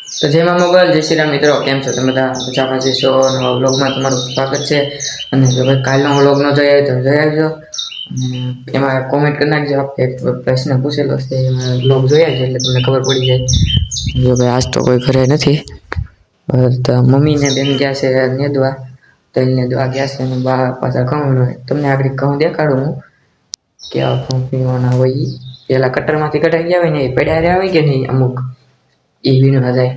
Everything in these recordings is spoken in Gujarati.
તો જેમાં મોબાઈલ જય શ્રી રામ મિત્રો, કેમ છો તમે બધા? મજામાં જશો. નવા વ્લોગમાં તમારું સ્વાગત છે. અને જો ભાઈ કાલનો વ્લોગ ન જોઈ તો જોઈ આવજો. એમાં કોમેન્ટ કરી નાખજો. આપણે એક પ્રશ્ન પૂછેલો છે, એમાં વ્લોગ જોયા છે એટલે તમને ખબર પડી જાય. જો ભાઈ આજ તો કોઈ ઘરે નથી, તો મમ્મી ને બેન ગયા છે નેદવા. તલને દવા ગયા છે અને બા પાછા ઘઉં તમને આગળ ઘઉં દેખાડું હું કેવા ઘઉં પીવાના હોય. પેલા કટર માંથી કટાઈ ગયા હોય ને એ પડ્યા હોય કે નહીં અમુક એ વીણવા જાય.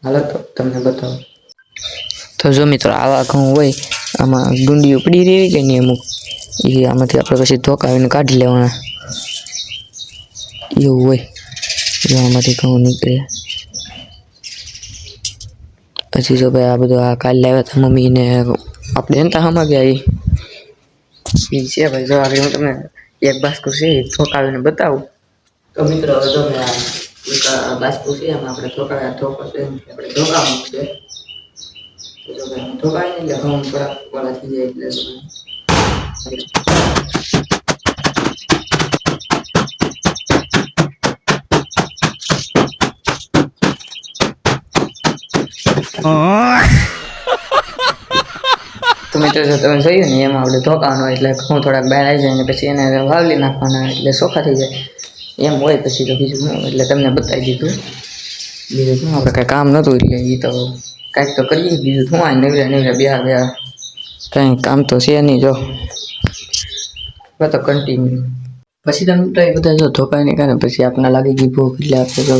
હાલો તો તમને બતાવો. તો જો મિત્રો આવા ઘઉં હોય, આમાં ડુંડીઓ પડી રહી કે નહીં અમુક, એ આમાંથી આપણે પછી ધોકાવીને કાઢી લેવાના. એવું હોય, જો આમાંથી ઘઉં નીકળે. પછી જો ભાઈ આ બધું આ કાલ લાવ્યા હતા મમ્મી ને આપણે એનતા હમા ગયા એ છે ભાઈ. જો આગળ હું તમને એક બાસ્કુ છે ધોકાવીને બતાવું. તો મિત્રો જો આ બાસ્કુ છે એમાં આપણે આપણે ધોકા મૂકશે. ધોકાય ને એટલે ઘઉં થોડાક વાળા થઈ જાય એટલે તો મિત્રો જો તમે જોયું ને એમાં આપણે ધોકાવાનું હોય એટલે ઘઉં થોડાક બહાર આવી જાય ને પછી એને વાવલી નાખવાના એટલે ચોખા થઈ જાય. એમ હોય પછી તો બીજું શું, એટલે તમને બતાવી દીધું. બીજું શું આપણે કાંઈ કામ નહોતું એટલે એ તો કાંઈક તો કરીએ. બીજું શું આ નવરા બે કંઈ કામ તો છે નહીં. જો તો કન્ટિન્યુ પછી તમે તો એ બધા જો ધોકાઈને કારણે પછી આપને લાગી ગઈ ભૂખ એટલે આપણે તો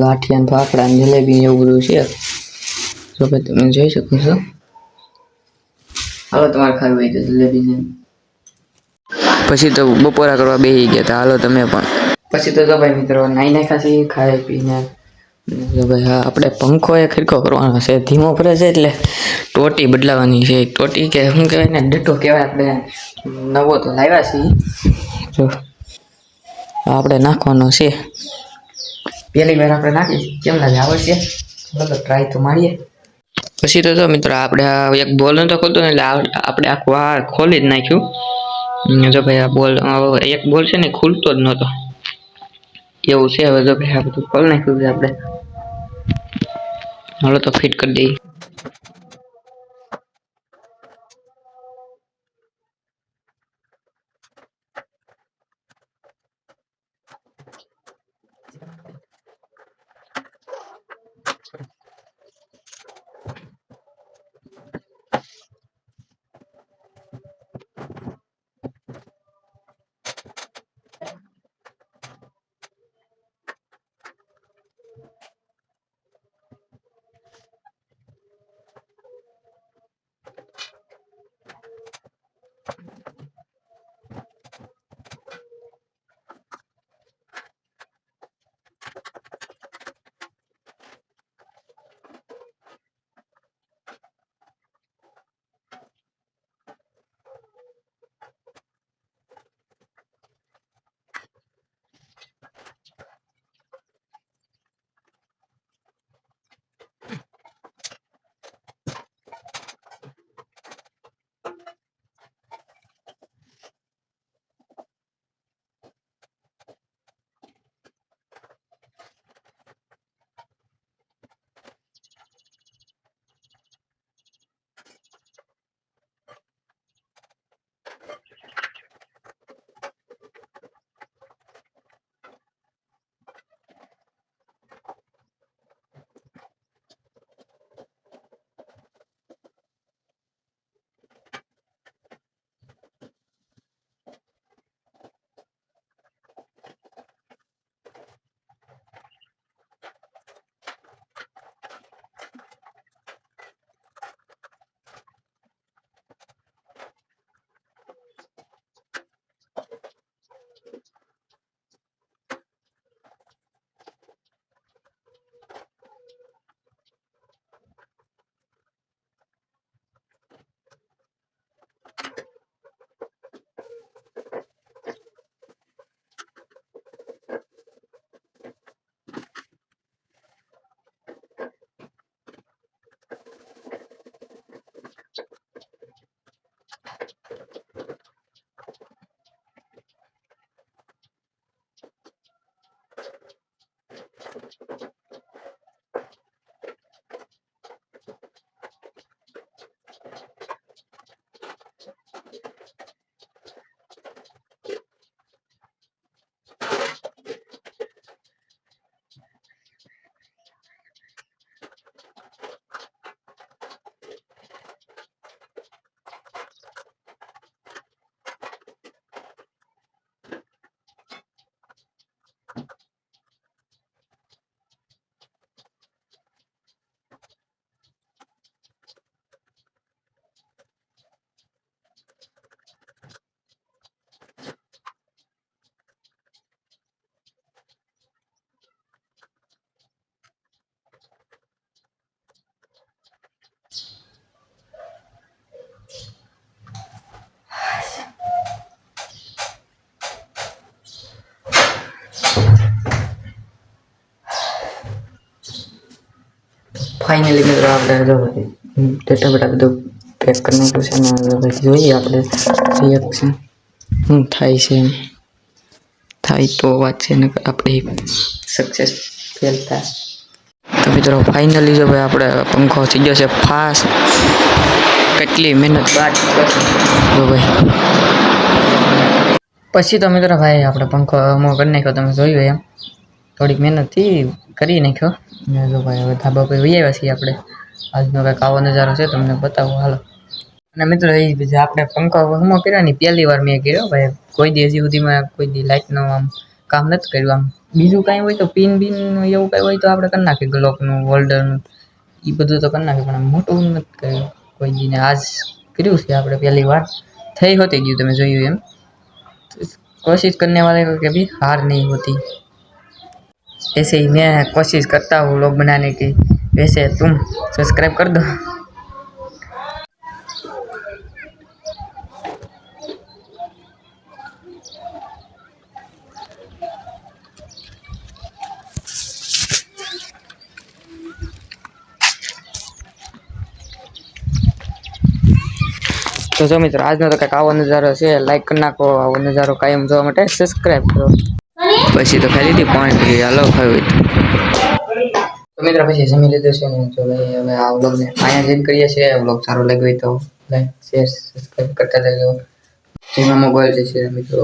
ગાંઠિયા ને ફાફડા ને જલેબી એવું બધું છે. તો ભાઈ તમે જોઈ શકો છો. હાલો તમારે ખાવી હોય તો જલેબી ને પછી તો બપોરા કરવા બેસી ગયા હતા. હાલો તમે પણ. પછી તો ભાઈ મિત્રો નાઈ નાખ્યા છે ખાઈ પીને. ભાઈ હા, આપણે પંખો એ ખરખો કરવાનો છે. ધીમો ફરે છે એટલે ટોટી બદલાવાની છે. ટોટી કે શું કહેવાય ને, ડટ્ટો કહેવાય. આપણે નવો તો લાવ્યા છીએ. જો આપણે નાખવાનો છે. પેલી વાર આપણે નાખી કેમ લાગે, આવડશે? ચાલો ટ્રાય તો મારીએ. પછી તો જો મિત્રો આપણે એક બોલ નતો ખોલતો ને એટલે આપણે આખું આ ખોલી જ નાખ્યું. જો ભાઈ આ બોલ, એક બોલ છે ને ખુલતો જ નહોતો એવું છે. હવે જો ભાઈ આ બધું ખોલી નાખ્યું છે આપણે. હાલો તો ફિટ કરી દઈએ. ફાઇનલી મિત્રો આપણે ડેટા બેટા બધું પેક કરી નાખ્યું છે અને હવે જોઈએ આપણે રિએક્શન શું થાય છે એમ થાય તો વાત છે ને આપણે સક્સેસ ફેલ થાય તો મિત્રો ફાઇનલી જો ભાઈ આપણે પંખો થઈ ગયો છે ફાસ્ટ કેટલી મહેનત બાદ જો ભાઈ પછી તો મિત્રો ભાઈ આપણે પંખો અમો કરી નાખ્યો તમે જોયું એમ થોડીક મહેનતથી કરી નાખ્યો ને જો ભાઈ હવે ધાબા પર વહી આવ્યા છીએ આપણે આજનો કંઈક આવો નજારો છે તમને બતાવું હાલો અને મિત્રો એ બીજા આપણે પંખો હમો કર્યો ને પહેલી વાર મેં કર્યો ભાઈ કોઈ દી હજી સુધીમાં કોઈ દી લાઇટનો આમ કામ નથી કર્યું આમ બીજું કાંઈ હોય તો પિન બિન એવું કાંઈ હોય તો આપણે કરી નાખીએ ગ્લોકનું હોલ્ડરનું એ બધું તો કરી નાખીએ પણ મોટું નથી કર્યું કોઈ દીને આજ કર્યું છે આપણે પહેલી વાર થઈ હોતી ગયું તમે જોયું એમ कोशिश करने वाले को कभी हार नहीं होती ऐसे ही मैं कोशिश करता हूँ लोग बनाने की वैसे तुम सब्सक्राइब कर दो तो जो मित्र आज तो કંઈક આવો નજારો છે લાઈક કરી નાખો આવો નજારો કાયમ જોવા માટે સબસ્ક્રાઇબ કરો પછી તો ખાલી દી પોઈન્ટ હાલો ખાવી તો મિત્ર પછી જમી લીધું છે ને તો ભાઈ હવે આ વ્લોગને અહીંયા જ કરીએ છીએ વ્લોગ સારો લાગ્યો હોય તો લાઈક શેર સબસ્ક્રાઇબ કરતા રહેજો જેમાં મોબાઈલ છે મિત્રો